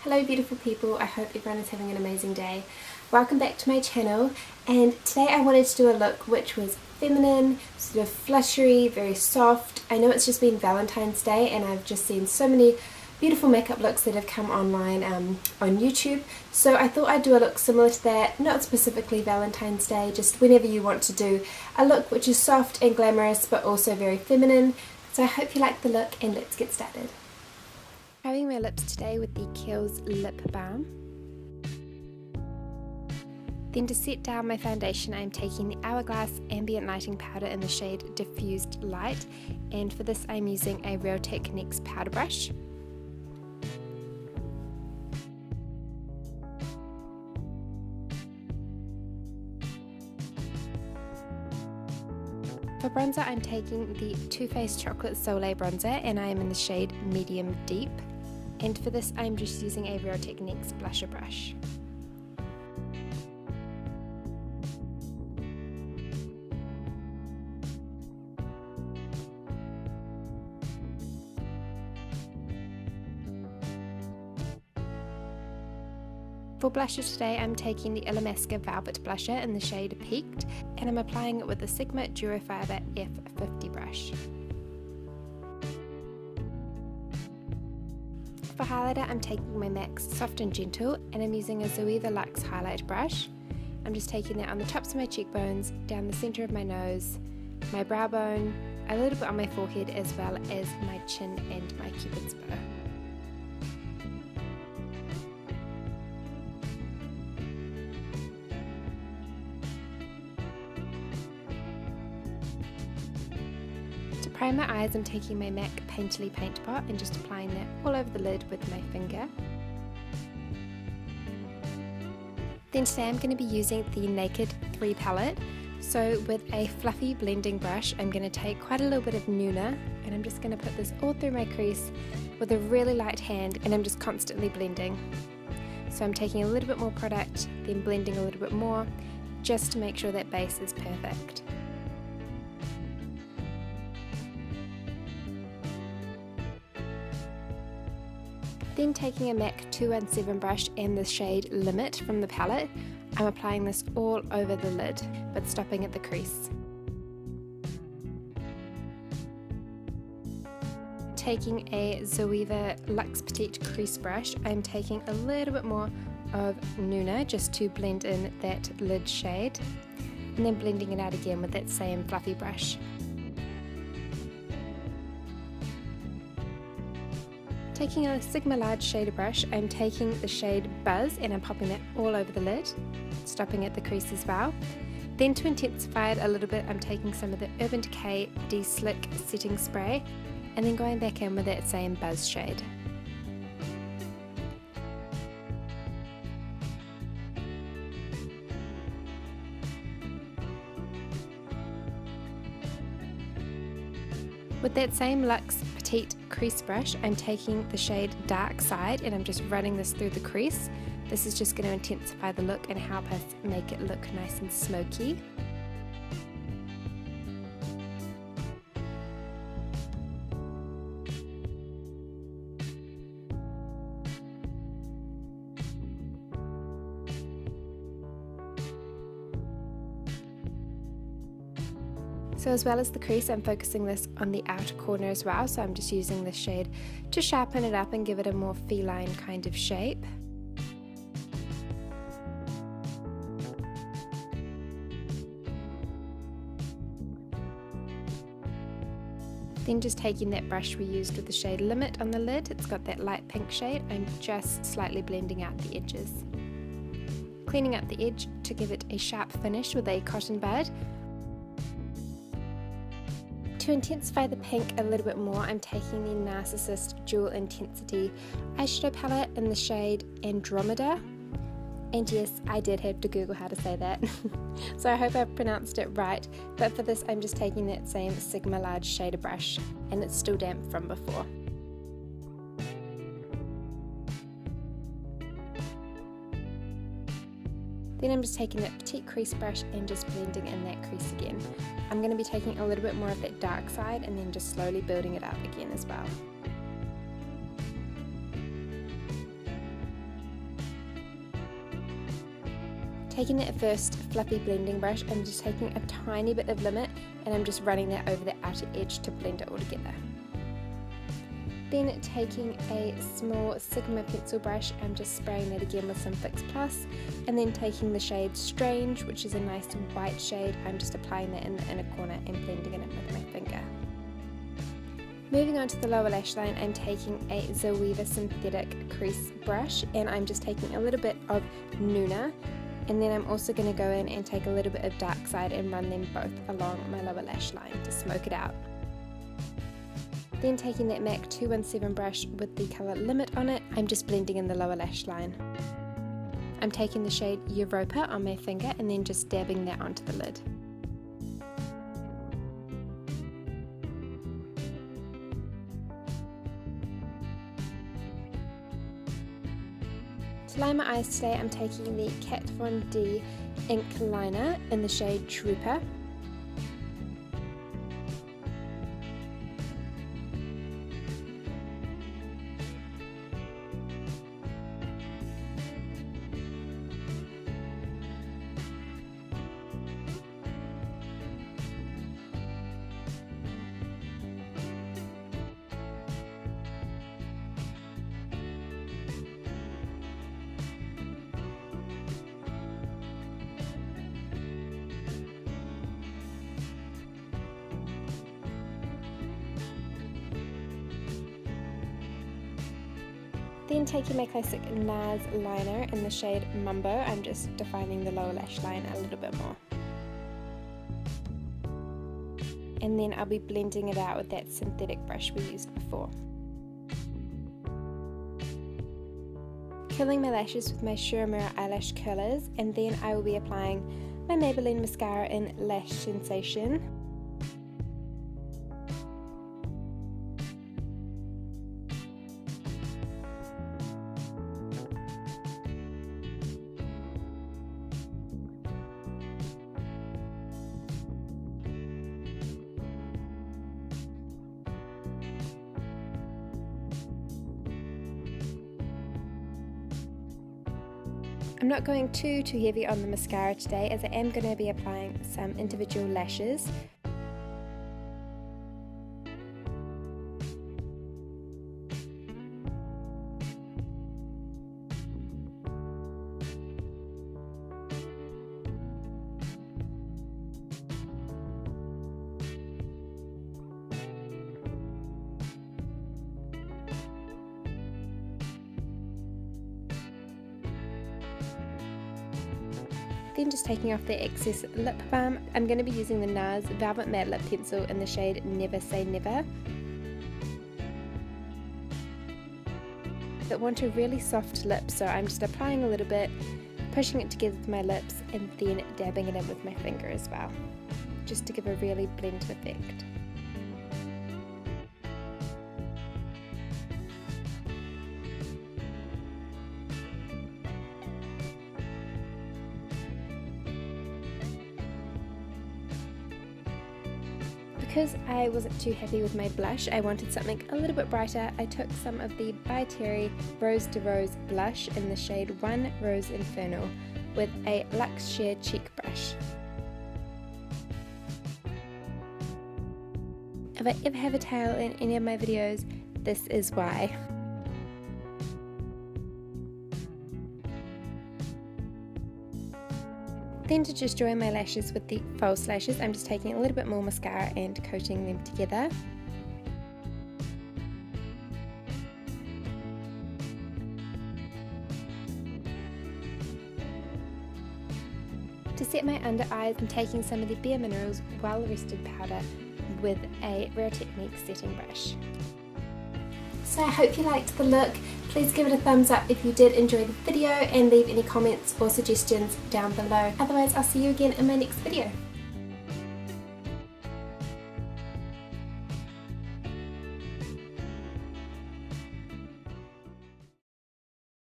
Hello beautiful people, I hope everyone is having an amazing day. Welcome back to my channel, and today I wanted to do a look which was feminine, sort of fluttery, very soft. I know it's just been Valentine's Day and I've just seen so many beautiful makeup looks that have come online on YouTube, so I thought I'd do a look similar to that, not specifically Valentine's Day, just whenever you want to do a look which is soft and glamorous but also very feminine. So I hope you like the look and let's get started. Priming my lips today with the Kiehl's Lip Balm. Then to set down my foundation, I'm taking the Hourglass Ambient Lighting Powder in the shade Diffused Light, and for this I'm using a Real Techniques powder brush. For bronzer, I'm taking the Too Faced Chocolate Soleil bronzer and I am in the shade Medium Deep. And for this I'm just using a Real Techniques blusher brush. For blusher today I'm taking the Illamasqua Velvet Blusher in the shade Peaked, and I'm applying it with the Sigma Durafiber F50 brush. For highlighter, I'm taking my MAC Soft and Gentle, and I'm using a Zoeva Luxe highlight brush. I'm just taking that on the tops of my cheekbones, down the centre of my nose, my brow bone, a little bit on my forehead, as well as my chin and my cupid's bow. To prime my eyes, I'm taking my MAC Painterly Paint Pot and just applying that all over the lid with my finger. Then today I'm going to be using the Naked 3 palette. So with a fluffy blending brush, I'm going to take quite a little bit of Nuna and I'm just going to put this all through my crease with a really light hand, and I'm just constantly blending. So I'm taking a little bit more product, then blending a little bit more, just to make sure that base is perfect. Then taking a MAC 217 brush and the shade Limit from the palette, I'm applying this all over the lid, but stopping at the crease. Taking a Zoeva Luxe Petite Crease brush, I'm taking a little bit more of Nuna just to blend in that lid shade, and then blending it out again with that same fluffy brush. Taking a Sigma Large shader brush, I'm taking the shade Buzz and I'm popping that all over the lid, stopping at the crease as well. Then to intensify it a little bit, I'm taking some of the Urban Decay De-Slick Setting Spray and then going back in with that same Buzz shade. With that same Luxe Petite Crease brush, I'm taking the shade Dark Side and I'm just running this through the crease. This is just going to intensify the look and help us make it look nice and smoky. So as well as the crease, I'm focusing this on the outer corner as well, so I'm just using this shade to sharpen it up and give it a more feline kind of shape. Then just taking that brush we used with the shade Limit on the lid, it's got that light pink shade, I'm just slightly blending out the edges. Cleaning up the edge to give it a sharp finish with a cotton bud. To intensify the pink a little bit more, I'm taking the Narsissist Dual Intensity Eyeshadow palette in the shade Andromeda. And yes, I did have to Google how to say that, so I hope I pronounced it right, but for this I'm just taking that same Sigma Large shader brush, and it's still damp from before. Then I'm just taking that petite crease brush and just blending in that crease again. I'm going to be taking a little bit more of that dark side and then just slowly building it up again as well. Taking that first fluffy blending brush, I'm just taking a tiny bit of limit and I'm just running that over the outer edge to blend it all together. Then taking a small Sigma pencil brush, I'm just spraying that again with some Fix Plus, and then taking the shade Strange, which is a nice white shade, I'm just applying that in the inner corner and blending it in with my finger. Moving on to the lower lash line, I'm taking a Zoeva synthetic crease brush and I'm just taking a little bit of Nuna, and then I'm also going to go in and take a little bit of Dark Side and run them both along my lower lash line to smoke it out. Then taking that MAC 217 brush with the colour Limit on it, I'm just blending in the lower lash line. I'm taking the shade Europa on my finger and then just dabbing that onto the lid. To line my eyes today, I'm taking the Kat Von D ink liner in the shade Trooper. Then taking my classic NARS liner in the shade Mumbo, I'm just defining the lower lash line a little bit more. And then I'll be blending it out with that synthetic brush we used before. Curling my lashes with my Uemura eyelash curlers, and then I will be applying my Maybelline mascara in Lash Sensation. I'm not going too heavy on the mascara today, as I am going to be applying some individual lashes. Then just taking off the excess lip balm, I'm going to be using the NARS Velvet Matte Lip Pencil in the shade Never Say Never. I want a really soft lip, so I'm just applying a little bit, pushing it together with my lips, and then dabbing it in with my finger as well, just to give a really blended effect. Because I wasn't too happy with my blush, I wanted something a little bit brighter. I took some of the By Terry Rose de Rose blush in the shade 1 Rose Infernal with a Luxe Sheer cheek brush. If I ever have a tail in any of my videos, this is why. Then to just join my lashes with the false lashes, I'm just taking a little bit more mascara and coating them together. To set my under eyes, I'm taking some of the Bare Minerals Well Rested powder with a Real Technique setting brush. So I hope you liked the look. Please give it a thumbs up if you did enjoy the video and leave any comments or suggestions down below. Otherwise, I'll see you again in my next video.